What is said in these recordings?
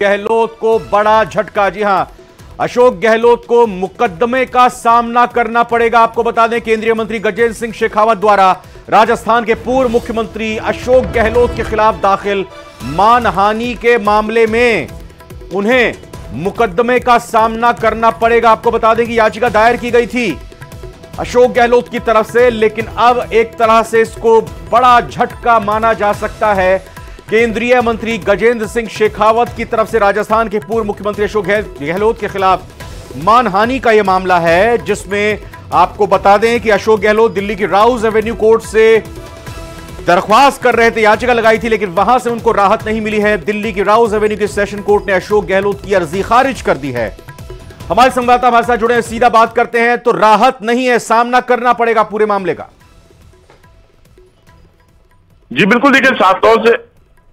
गहलोत को बड़ा झटका। जी हां, अशोक गहलोत को मुकदमे का सामना करना पड़ेगा। आपको बता दें, केंद्रीय मंत्री गजेंद्र सिंह शेखावत द्वारा राजस्थान के पूर्व मुख्यमंत्री अशोक गहलोत के खिलाफ दाखिल मानहानि के मामले में उन्हें मुकदमे का सामना करना पड़ेगा। आपको बता दें कि याचिका दायर की गई थी अशोक गहलोत की तरफ से, लेकिन अब एक तरह से इसको बड़ा झटका माना जा सकता है। केंद्रीय मंत्री गजेंद्र सिंह शेखावत की तरफ से राजस्थान के पूर्व मुख्यमंत्री अशोक गहलोत के खिलाफ मानहानि का यह मामला है, जिसमें आपको बता दें कि अशोक गहलोत दिल्ली की राउज एवेन्यू कोर्ट से दरख्वास्त कर रहे थे, याचिका लगाई थी, लेकिन वहां से उनको राहत नहीं मिली है। दिल्ली की राउज एवेन्यू की सेशन कोर्ट ने अशोक गहलोत की अर्जी खारिज कर दी है। हमारे संवाददाता हमारे साथ जुड़े हैं, सीधा बात करते हैं। तो राहत नहीं है, सामना करना पड़ेगा पूरे मामले का। जी बिल्कुल, देखिए साफ तौर से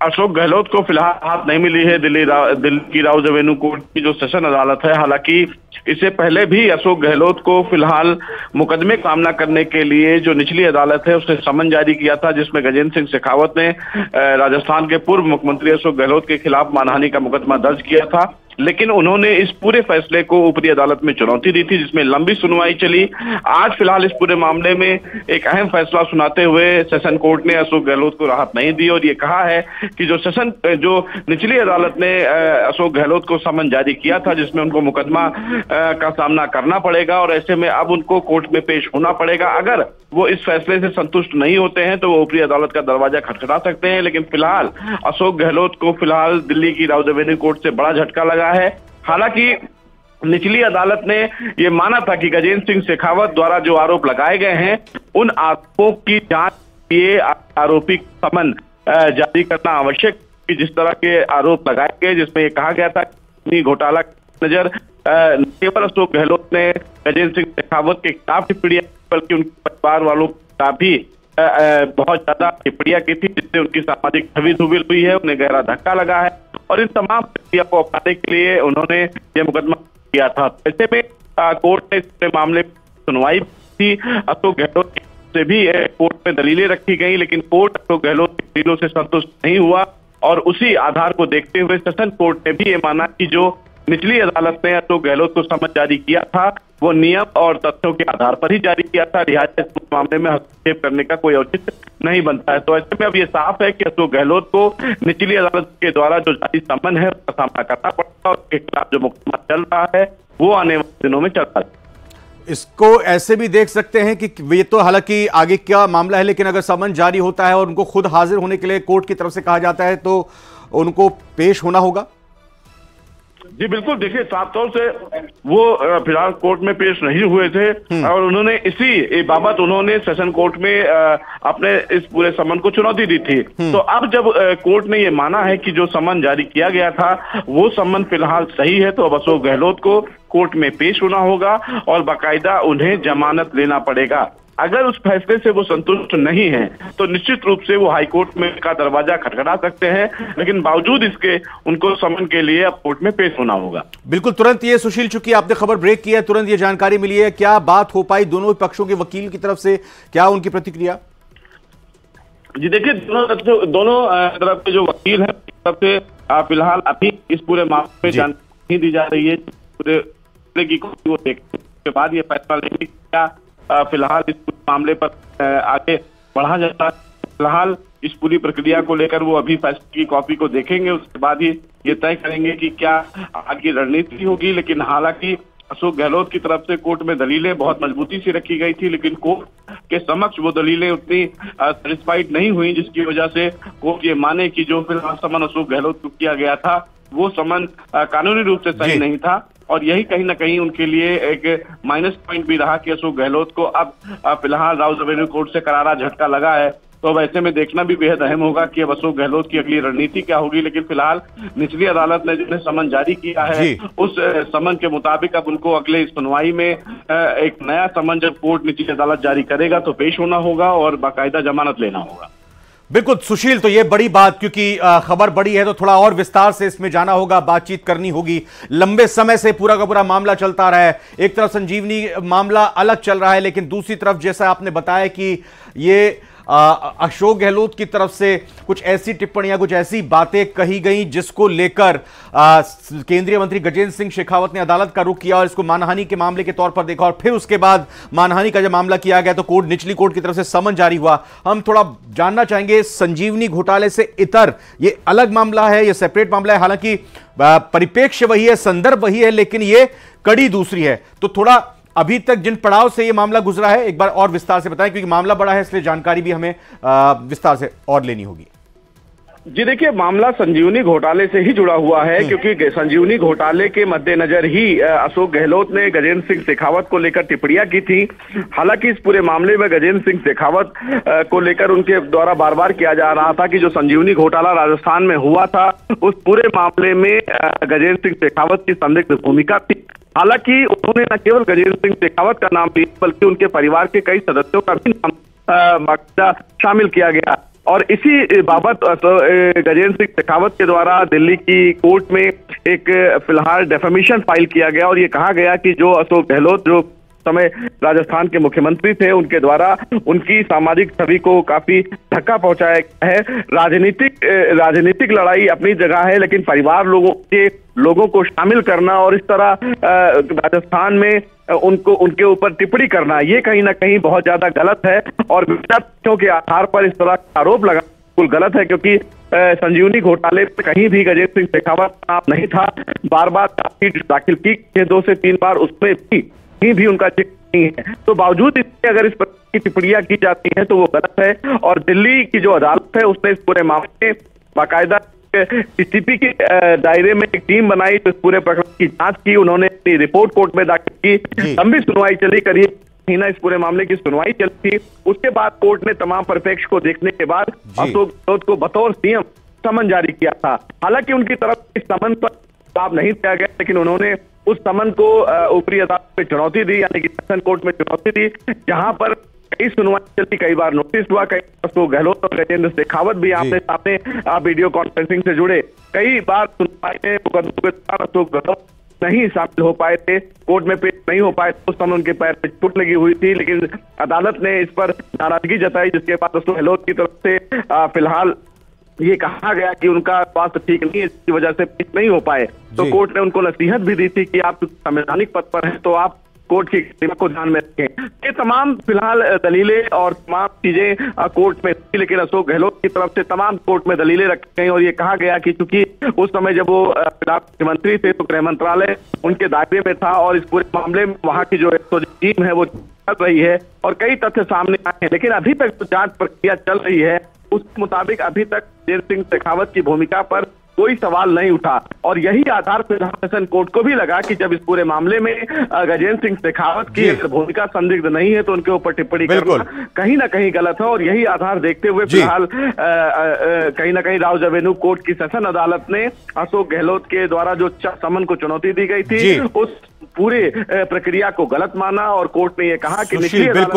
अशोक गहलोत को फिलहाल राहत नहीं मिली है दिल्ली की राउज एवेन्यू कोर्ट की जो सेशन अदालत है। हालांकि इससे पहले भी अशोक गहलोत को फिलहाल मुकदमे का सामना करने के लिए जो निचली अदालत है उसने समन जारी किया था, जिसमें गजेंद्र सिंह शेखावत ने राजस्थान के पूर्व मुख्यमंत्री अशोक गहलोत के खिलाफ मानहानि का मुकदमा दर्ज किया था। लेकिन उन्होंने इस पूरे फैसले को ऊपरी अदालत में चुनौती दी थी, जिसमें लंबी सुनवाई चली। आज फिलहाल इस पूरे मामले में एक अहम फैसला सुनाते हुए सेशन कोर्ट ने अशोक गहलोत को राहत नहीं दी और ये कहा है कि जो निचली अदालत ने अशोक गहलोत को समन जारी किया था, जिसमें उनको मुकदमा का सामना करना पड़ेगा और ऐसे में अब उनको कोर्ट में पेश होना पड़ेगा। अगर वो इस फैसले से संतुष्ट नहीं होते हैं तो वो ऊपरी अदालत का दरवाजा खटखटा सकते हैं। लेकिन फिलहाल अशोक गहलोत को फिलहाल दिल्ली की राउज एवेन्यू कोर्ट से बड़ा झटका लगा है। हालांकि निचली अदालत ने यह माना था कि गजेंद्र सिंह शेखावत द्वारा जो आरोप लगाए गए हैं उन आरोपों की जांच के लिए आरोपी समन जारी करना आवश्यक, कि जिस तरह के आरोप लगाए गए, जिसमें यह कहा गया था कि घोटाला नजर केवल अशोक गहलोत ने गजेंद्र सिंह शेखावत के खिलाफ टिप्पणियां, बल्कि उनके परिवार वालों का भी बहुत ज्यादा टिप्पणियां की थी, जिससे उनकी सामाजिक छवि धूमिल हुई है, उन्हें गहरा धक्का लगा है और इन तमाम प्रक्रिया को अपनाने के लिए उन्होंने ये मुकदमा किया था। ऐसे में कोर्ट ने इस मामले में सुनवाई थी। अशोक गहलोत से भी कोर्ट में दलीलें रखी गई, लेकिन कोर्ट अशोक गहलोत की दलीलों से संतुष्ट नहीं हुआ और उसी आधार को देखते हुए सेशन कोर्ट ने भी ये माना कि जो निचली अदालत ने अशोक गहलोत को समन जारी किया था वो नियम और तथ्यों के आधार पर ही जारी किया था, लिहाजा इस मामले में हस्तक्षेप करने का कोई औचित्य नहीं बनता है। तो ऐसे में अब ये साफ है कि अशोक गहलोत को निचली अदालत के द्वारा जो जारी समन है उसका सामना करना पड़ेगा और उसके खिलाफ जो मुकदमा चल रहा है वो आने वाले दिनों में चल रहा है। इसको ऐसे भी देख सकते हैं कि ये तो हालांकि आगे क्या मामला है, लेकिन अगर समन जारी होता है और उनको खुद हाजिर होने के लिए कोर्ट की तरफ से कहा जाता है तो उनको पेश होना होगा। जी बिल्कुल, देखिए साफ तौर से वो फिलहाल कोर्ट में पेश नहीं हुए थे और उन्होंने इसी बाबत उन्होंने सेशन कोर्ट में अपने इस पूरे समन को चुनौती दी थी। तो अब जब कोर्ट ने ये माना है कि जो समन जारी किया गया था वो समन फिलहाल सही है, तो अब अशोक गहलोत को कोर्ट में पेश होना होगा और बाकायदा उन्हें जमानत लेना पड़ेगा। अगर उस फैसले से वो संतुष्ट नहीं है तो निश्चित रूप से वो हाईकोर्ट में का दरवाजा खटखटा सकते हैं, लेकिन बावजूद इसके उनको समन के लिए अब कोर्ट में पेश होना होगा। बिल्कुल, तुरंत ये सुशील, चूंकि आपने खबर ब्रेक की है, तुरंत ये जानकारी मिली है, क्या बात हो पाई दोनों पक्षों के वकील की तरफ से, क्या उनकी प्रतिक्रिया? जी देखिए, दोनों तरफ के जो वकील हैं तरफ से फिलहाल अभी इस पूरे मामले में जानकारी दी जा रही है। पूरे की वो देखने के बाद ये फैसला लेंगे क्या फिलहाल इस मामले पर आगे बढ़ा जाता है। फिलहाल इस पूरी प्रक्रिया को लेकर वो अभी फैसले की कॉपी को देखेंगे, उसके बाद ही ये तय करेंगे कि क्या आगे रणनीति होगी। लेकिन हालांकि अशोक गहलोत की तरफ से कोर्ट में दलीलें बहुत मजबूती से रखी गई थी, लेकिन कोर्ट के समक्ष वो दलीलें उतनी सेटिस्फाइड नहीं हुई, जिसकी वजह से कोर्ट ये माने कि जो फिलहाल समन अशोक गहलोत को किया गया था वो समन कानूनी रूप से सही नहीं था और यही कहीं ना कहीं उनके लिए एक माइनस पॉइंट भी रहा कि अशोक गहलोत को अब फिलहाल राउज एवेन्यू कोर्ट से करारा झटका लगा है। तो अब ऐसे में देखना भी बेहद अहम होगा कि अब अशोक गहलोत की अगली रणनीति क्या होगी। लेकिन फिलहाल निचली अदालत ने जिन्हें समन जारी किया है उस समन के मुताबिक अब उनको अगले सुनवाई में एक नया समन जब कोर्ट निचली अदालत जारी करेगा तो पेश होना होगा और बाकायदा जमानत लेना होगा। बिल्कुल सुशील, तो ये बड़ी बात, क्योंकि खबर बड़ी है तो थोड़ा और विस्तार से इसमें जाना होगा, बातचीत करनी होगी। लंबे समय से पूरा का पूरा मामला चलता रहा है, एक तरफ संजीवनी मामला अलग चल रहा है, लेकिन दूसरी तरफ जैसा आपने बताया कि ये अशोक गहलोत की तरफ से कुछ ऐसी टिप्पणियां, कुछ ऐसी बातें कही गई जिसको लेकर केंद्रीय मंत्री गजेंद्र सिंह शेखावत ने अदालत का रुख किया और इसको मानहानि के मामले के तौर पर देखा, और फिर उसके बाद मानहानि का जब मामला किया गया तो निचली कोर्ट की तरफ से समन जारी हुआ। हम थोड़ा जानना चाहेंगे, संजीवनी घोटाले से इतर ये अलग मामला है, ये सेपरेट मामला है, हालांकि परिप्रेक्ष्य वही है, संदर्भ वही है, लेकिन ये कड़ी दूसरी है। तो थोड़ा अभी तक जिन पड़ाव से ये मामला गुजरा है एक बार और विस्तार से बताएं, क्योंकि मामला बड़ा है, इसलिए जानकारी भी हमें विस्तार से और लेनी होगी। जी देखिए, मामला संजीवनी घोटाले से ही जुड़ा हुआ है, क्योंकि संजीवनी घोटाले के मद्देनजर ही अशोक गहलोत ने गजेंद्र सिंह शेखावत को लेकर टिप्पणियां की थी। हालांकि इस पूरे मामले में गजेंद्र सिंह शेखावत को लेकर उनके द्वारा बार बार किया जा रहा था कि जो संजीवनी घोटाला राजस्थान में हुआ था उस पूरे मामले में गजेंद्र सिंह शेखावत की संदिग्ध भूमिका थी। हालांकि उन्होंने न केवल गजेंद्र सिंह शेखावत का नाम लिया बल्कि उनके परिवार के कई सदस्यों का भी नाम शामिल किया गया, और इसी बाबत गजेंद्र सिंह शेखावत के द्वारा दिल्ली की कोर्ट में एक फिलहाल डेफेमेशन फाइल किया गया और ये कहा गया कि जो अशोक गहलोत जो समय राजस्थान के मुख्यमंत्री थे उनके द्वारा उनकी सामाजिक छवि को काफी धक्का पहुंचाया गया है। राजनीतिक लड़ाई अपनी जगह है, लेकिन परिवार लोगों को शामिल करना और इस तरह राजस्थान में उनके ऊपर टिप्पणी करना ये कहीं ना कहीं बहुत ज्यादा गलत है, और तथ्यों के आधार पर इस तरह का आरोप लगाना बिल्कुल गलत है, क्योंकि संजीवनी घोटाले में कहीं भी गजेंद्र सिंह शेखावत का नाम नहीं था। बार बार चार्जशीट दाखिल की 2 से 3 बार, उसमें भी उनका जिक्र नहीं है। तो बावजूद इसके अगर इस प्रकार की टिप्पणियां की जाती हैं तो वो गलत है, और दिल्ली की जो अदालत है उसने इस पूरे मामले में बाकायदा डीसीपी के दायरे में एक टीम बनाई तो इस पूरे प्रकरण की जांच की। उन्होंने अपनी रिपोर्ट कोर्ट में दाखिल की, लंबी सुनवाई चली, करीब महीना इस पूरे मामले की सुनवाई चली थी। उसके बाद कोर्ट ने तमाम परिप्रेक्ष्य को देखने के बाद अशोक गहलोत को बतौर सीएम समन जारी किया था। हालांकि उनकी तरफ इस समन पर जवाब नहीं दिया गया, लेकिन उन्होंने उस समन को ऊपरी अदालत में चुनौती दी, यानी कि सेशन कोर्ट में चुनौती दी, जहां पर कई सुनवाई चली, कई बार नोटिस हुआ, कई अशोक गहलोत और गजेंद्र शेखावत भी आमने सामने वीडियो कॉन्फ्रेंसिंग से जुड़े। कई बार सुनवाई में मुकदमों के दौरान अशोक गहलोत नहीं शामिल हो पाए थे, कोर्ट में पेश नहीं हो पाए, तो उस समय उनके पैर में चोट लगी हुई थी, लेकिन अदालत ने इस पर नाराजगी जताई, जिसके बाद अशोक गहलोत की तरफ से फिलहाल ये कहा गया कि उनका स्वास्थ्य ठीक नहीं है, इसकी वजह से पेश नहीं हो पाए। तो कोर्ट ने उनको नसीहत भी दी थी कि आप संवैधानिक पद पर हैं तो आप कोर्ट की सीमा को ध्यान में रखें। ये तमाम फिलहाल दलीलें और तमाम चीजें कोर्ट में थी, लेकिन अशोक गहलोत की तरफ से तमाम कोर्ट में दलीलें रखी गई और ये कहा गया कि चूंकि उस समय जब वो मुख्यमंत्री थे तो गृह मंत्रालय उनके दायरे में था और इस पूरे मामले में वहां की जो टीम है वो चल रही है और कई तथ्य सामने आए हैं, लेकिन अभी तक जो जांच प्रक्रिया चल रही है उस मुताबिक अभी तक गजेंद्र सिंह शेखावत की भूमिका पर कोई सवाल नहीं उठा, और यही आधार फिलहाल सेशन कोर्ट को भी लगा कि जब इस पूरे मामले में गजेंद्र सिंह शेखावत की भूमिका संदिग्ध नहीं है तो उनके ऊपर टिप्पणी करना कहीं ना कहीं गलत है। और यही आधार देखते हुए फिलहाल कहीं ना कहीं राउज एवेन्यू कोर्ट की सेशन अदालत ने अशोक गहलोत के द्वारा जो समन को चुनौती दी गई थी उस पूरे प्रक्रिया को गलत माना और कोर्ट ने यह कहा कि निचली अदालत